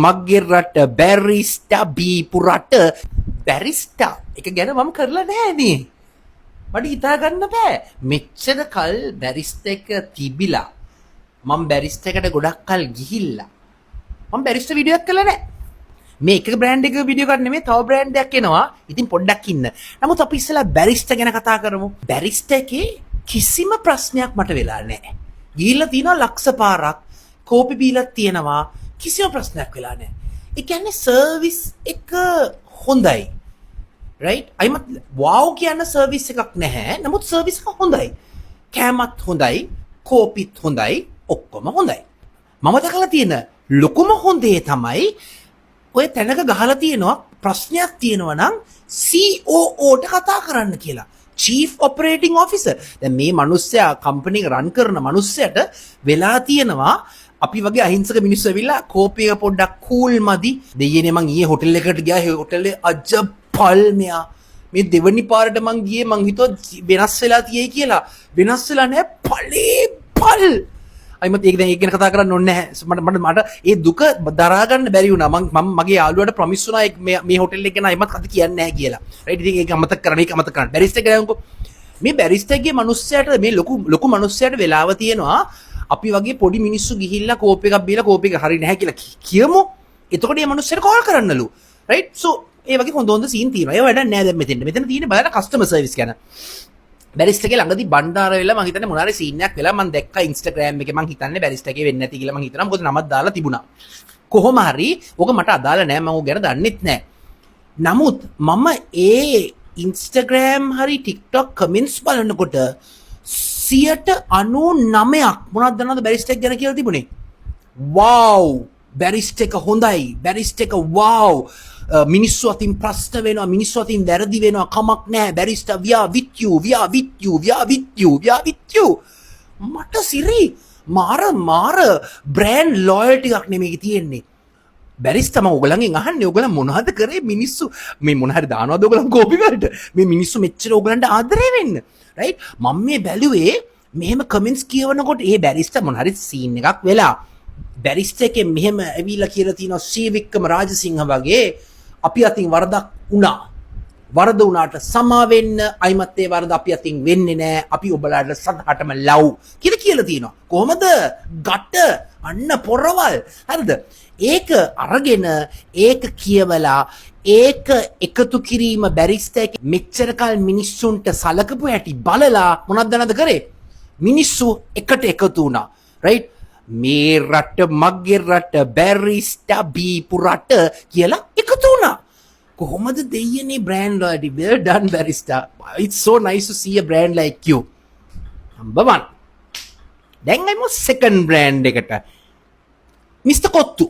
මගේ රට බැරිස්ටා බීපු රට බැරිස්ටා එක ගැන මම කරලා නෑනේ. මට හිතා ගන්න බෑ. මෙච්චර කල් බැරිස්ට එක තිබිලා මම බැරිස්ට එකට ගොඩක් කල් ගිහිල්ලා මම බැරිස්ට වීඩියෝ එකක් කළා නෑ. මේ එක බ්‍රෑන්ඩ් එක වීඩියෝ එකක් නෙමෙයි තව බ්‍රෑන්ඩ් එකක් එනවා. ඉතින් පොඩ්ඩක් ඉන්න. නමුත් අපි ඉස්සෙල්ලා බැරිස්ට ගැන කතා කරමු. බැරිස්ට එකේ කිසිම ප්‍රශ්නයක් මට වෙලා නෑ. ගිහිල්ලා තියෙනවා ලක්ෂ පාරක්. කෝපි බීලක් තියෙනවා. කිසිම ප්‍රශ්නයක් වෙලා නෑ. ඒ කියන්නේ සර්විස් එක හොඳයි. රයිට්? අයිමත් වව් කියන සර්විස් එකක් නැහැ. නමුත් සර්විස් එක හොඳයි. කෑමත් හොඳයි, කෝපිත් හොඳයි, ඔක්කොම හොඳයි. මම දැකලා තියෙන ලොකුම හොඳේ තමයි ඔය තැනක ගහලා තියෙනවා ප්‍රශ්නයක් තියෙනවා නම් COO ට කතා කරන්න කියලා. Chief Operating Officer. දැන් මේ මිනිස්සයා කම්පැනි එක රන් කරන මිනිස්සයාට වෙලා තියෙනවා අපි වගේ අහිංසක මිනිස්සු ඇවිල්ලා කෝපි එක පොඩ්ඩක් කූල් මදි. දෙයියනේ මං ඊයේ හොටෙල් එකකට ගියා. ඒ හොටෙලේ අජපල් මෙයා. මේ දෙවනි පාරට මං ගියේ මං හිතුවා වෙනස් වෙලා තියෙයි කියලා. වෙනස් වෙලා නැහැ. පලේ පල්. අයිමත් ඒක දැන් ඒක ගැන කතා කරන්න ඕනේ නැහැ. මට ඒ දුක දරා ගන්න බැරි වුණා. මම මගේ යාළුවාට ප්‍රොමිස් වුණා මේ හොටෙල් එක ගැන අයිමත් අද කියන්නේ නැහැ කියලා. රයිට් ඉතින් ඒක අමතක කරන්න ඒක අමතක කරන්න. බැරිස්ට් එක ගානකෝ. මේ බැරිස්ට් එකගේ මිනිස්සයාට මේ ලොකු මිනිස්සයාට වෙලාව තියෙනවා. අපි වගේ පොඩි මිනිස්සු ගිහිල්ලා කෝප් එකක් බීලා කෝප් එක හරි නැහැ කියලා කියමු. එතකොට මේ මිනිස්සුන්ට කෝල් කරන්නලු. රයිට්? සෝ ඒ වගේ හොඳ සීන් තියෙනවා. ඒව වැඩක් නැහැ දැන් මෙතෙන්. මෙතන තියෙන්නේ බලන්න කස්ටමර් සර්විස් ගැන. බැරිස්ට් එකේ ළඟදී බණ්ඩාර වෙලා මම හිතන්නේ මොනාරි සීන් එකක් වෙලා මම දැක්කා Instagram එකේ. මම හිතන්නේ බැරිස්ට් එකේ වෙන්නේ නැති කියලා මම හිතනවා. මොකද නමක් දාලා තිබුණා. කොහොම හරි ඕක මට අදාළ නැහැ. මම ඕක ගැන දන්නෙත් නැහැ. නමුත් මම ඒ Instagram හරි TikTok comments බලනකොට 99% මොනවද දන්නවද බැරිස්ට් එක ගැන කියලා තිබුණේ? වව්! බැරිස්ට් එක හොඳයි. බැරිස්ට් එක වව්! මිනිස්සු අතින් ප්‍රශ්න වෙනවා, මිනිස්සු අතින් වැරදි වෙනවා, කමක් නැහැ. බැරිස්ට් we are with you, we are with you, we are with you, we are with you. මට සිරි මාර බ්‍රෑන්ඩ් ලොයල්ටි එකක් නෙමෙයි තියෙන්නේ. බැරිස්ට මම ඔයගලගෙන් අහන්නේ ඔයගලන් මොනවද කරේ මිනිස්සු මේ මොන හරි දානවද ඔයගලන් කෝපි වලට මේ මිනිස්සු මෙච්චර ඔයගලන්ට ආදරේ වෙන්න රයිට් මම මේ බැලුවේ මෙහෙම කමෙන්ට්ස් කියවනකොට ඒ බැරිස්ට මොන හරි සීන් එකක් වෙලා බැරිස්ට එකේ මෙහෙම ඇවිල්ලා කියලා තියෙනවා ශ්‍රීවික්‍රම රාජසිංහ වගේ අපි අතින් වරදක් වුණා වරද වුණාට සමා වෙන්න අයිමත් ඒ වරද අපි අතින් වෙන්නේ නැහැ අපි ඔබලාට සදහටම ලව් කියලා තියෙනවා කොහමද ගැට අන්න පොරවල් හරිද ඒක අරගෙන ඒක කියවලා ඒක එකතු කිරීම බැරිස්ට එක මෙච්චර කල් මිනිස්සුන්ට සලකපු හැටි බලලා මොනවද දන්නද කරේ මිනිස්සු එකට එකතු වුණා රයිට් මේ රට මගේ රට බැරිස්ට බීපු රට කියලා එකතු වුණා කොහොමද දෙයියනේ brand loyalty well done barista it's so nice to see a brand like you number 1 දැන් අයිමු second brand එකට Mr. Kottu